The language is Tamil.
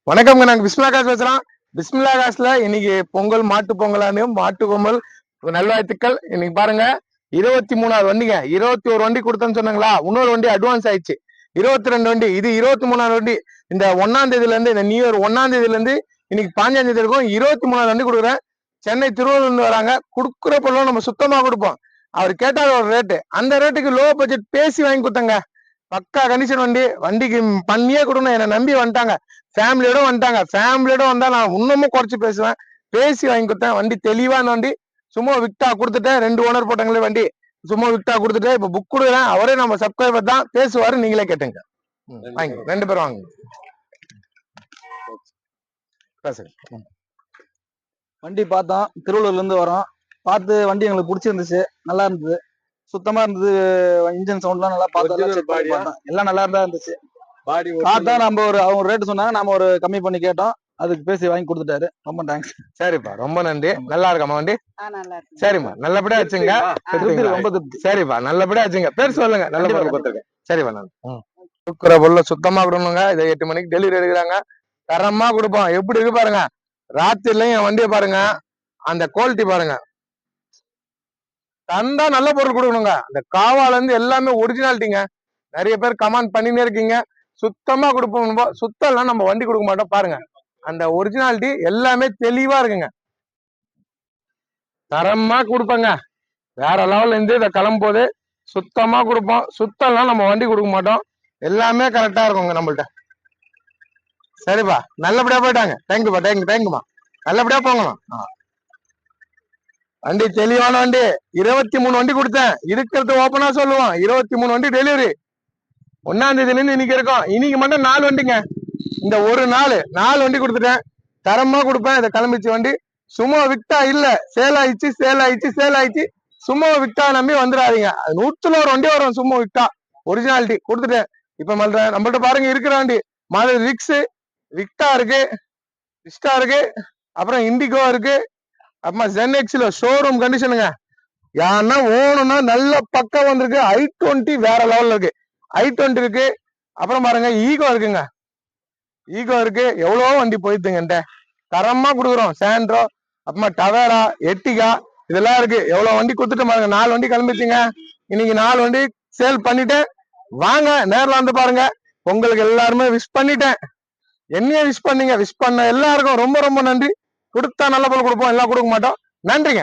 வணக்கம்ங்க. நாங்க பிஸ்மிலா காசு பேசுறோம். பிஸ்மிலா காசுல இன்னைக்கு பொங்கல், மாட்டு பொங்கலானையும் மாட்டு பொங்கல் நல்வாழ்த்துக்கள். இன்னைக்கு பாருங்க 23வது வண்டிங்க. 21 வண்டி கொடுத்தேன்னு சொன்னாங்களா, இன்னொரு வண்டி அட்வான்ஸ் ஆயிடுச்சு. 22 வண்டி, இது 23வது வண்டி. இந்த 1ஆம் தேதியில இருந்து, இந்த நியூ இயர் 1ஆம் தேதியில இருந்து இன்னைக்கு 5ஆம் தேதி இருக்கும். 23வது வண்டி கொடுக்குறேன். சென்னை திருவள்ளூர்ல இருந்து வராங்க. கொடுக்குற பொருளும் நம்ம சுத்தமா கொடுப்போம். அவர் கேட்டாத ஒரு ரேட்டு, அந்த ரேட்டுக்கு லோ பட்ஜெட் பேசி வாங்கி கொடுத்தாங்க. பக்கா கண்டிஷன் வண்டிக்கு பண்ணியே கொடுக்கணும். என்னை நம்பி வந்துட்டாங்க. ஃபேமிலியோட வந்தா நான் இன்னமும் குறைச்சு பேசுவேன். பேசி வாங்கி கொடுத்தேன். வண்டி தெளிவான வண்டி. சும்மா விக்டா கொடுத்துட்டேன். 2 ஓனர் போட்டாங்களே வண்டி. சும்மா விக்டா கொடுத்துட்டேன். இப்ப புக் கொடுக்குறேன். அவரே நம்ம சப்ஸ்கிரைபர் தான், பேசுவாரு. நீங்களே கேட்டுங்க. வாங்க, 2 பேரும் வாங்க. வண்டி பார்த்தோம், திருவள்ளூர்ல இருந்து வரோம். பார்த்து வண்டி எங்களுக்கு பிடிச்சிருந்துச்சு, நல்லா இருந்தது, சுத்தமா இருந்தது. இன்ஜின் சவுண்ட்லாம் நல்லா பார்த்தோம், எல்லாம் நல்லா இருந்தா இருந்துச்சு. பார்த்தா நம்ம அவங்க ரேட்டு சொன்னாங்க, நாம ஒரு கம்மி பண்ணி கேட்டோம். அதுக்கு பேசி வாங்கி கொடுத்துட்டாரு. ரொம்ப தேங்க்ஸ். சரிப்பா, ரொம்ப நன்றி. நல்லா இருக்காமா வண்டி? சரிம்மா, நல்லபடியா வச்சுங்க. ரொம்ப திருப்தி. சரிப்பா, நல்லபடியா வச்சுங்க. பேர் சொல்லுங்க. நல்லபடியா கொடுத்துருக்கேன். சரிப்பா, நான் கொடுக்குற பொருளை சுத்தமா கொடுணுங்க. இதை 8 மணிக்கு டெலிவரி எடுக்கிறாங்க. தரமா கொடுப்போம். எப்படி இருக்கு பாருங்க. ராத்திரிலையும் என் வண்டியை பாருங்க, அந்த குவாலிட்டி பாருங்க. தந்தா நல்ல பொருள் கொடுக்கணுங்க. அந்த காவால இருந்து எல்லாமே ஒரிஜினாலிட்டிங்க. நிறைய பேர் கமெண்ட் பண்ணினே இருக்கீங்க. சுத்தமா கொடுப்போம். சுத்தம்லாம் நம்ம வண்டி கொடுக்க மாட்டோம். பாருங்க, அந்த ஒரிஜினாலிட்டி எல்லாமே தெளிவா இருக்குங்க. தரமா கொடுப்பேங்க. வேற லெவல்ல இருந்து இதை கிளம்பும்போது சுத்தமா கொடுப்போம். சுத்தம்லாம் நம்ம வண்டி கொடுக்க மாட்டோம். எல்லாமே கரெக்டா இருக்குங்க நம்மள்ட்ட. சரிப்பா, நல்லபடியா போயிட்டாங்க. தேங்க்யூப்பா, தேங்க்யூமா. நல்லபடியா போங்கம்மா. வண்டி தெளிவான வண்டி. 23 வண்டி கொடுத்தேன். இருக்கிறது ஓப்பனா சொல்லுவோம். 23 வண்டி டெலிவரி 1ஆம் தேதியில இருந்து இன்னைக்கு இருக்கும். இன்னைக்கு மட்டும் 4 வண்டிங்க. இந்த ஒரு 4 வண்டி கொடுத்துட்டேன். தரமா கொடுப்பேன். இதை கிளம்பிச்சு வண்டி. சும்மா விட்டா இல்ல, சேல் ஆயிடுச்சு. சும்மா விட்டா நம்பி வந்துடாதீங்க. 100 வண்டி வரும் சும்மா விட்டா. ஒரிஜினாலிட்டி கொடுத்துட்டேன். இப்ப நம்மள்ட்ட பாருங்க இருக்கிற வண்டி மாதிரி ரிக்ஸ் விக்டா இருக்கு, விஸ்டா இருக்கு, அப்புறம் இண்டிகோ இருக்கு, அப்புறமா ZX-ல ஷோரூம் கண்டிஷனுங்க. யாருன்னா ஓணும்னா நல்ல பக்கம் வந்திருக்கு. i20 வேற லெவல்ல இருக்கு. i20 இருக்கு. அப்புறம் பாருங்க ஈகோ இருக்குங்க. ஈகோ இருக்கு. எவ்வளவோ வண்டி போயிட்டுங்க. தரமா கொடுக்குறோம். சாண்ட்ரோ, அப்புறமா டவேரா, எட்டிகா, இதெல்லாம் இருக்கு. எவ்வளவு வண்டி கொடுத்துட்டு பாருங்க. 4 வண்டி கிளம்பிச்சுங்க. இன்னைக்கு 4 வண்டி சேல் பண்ணிட்டேன். வாங்க, நேரில் வந்து பாருங்க. உங்களுக்கு எல்லாருமே விஷ் பண்ணிட்டேன். என்னைய விஷ் பண்ணீங்க. விஷ் பண்ண எல்லாருக்கும் ரொம்ப ரொம்ப நன்றி. கொடுத்தா நல்ல பொருள் கொடுப்போம், எல்லாம் கொடுக்க மாட்டோம். நன்றிங்க.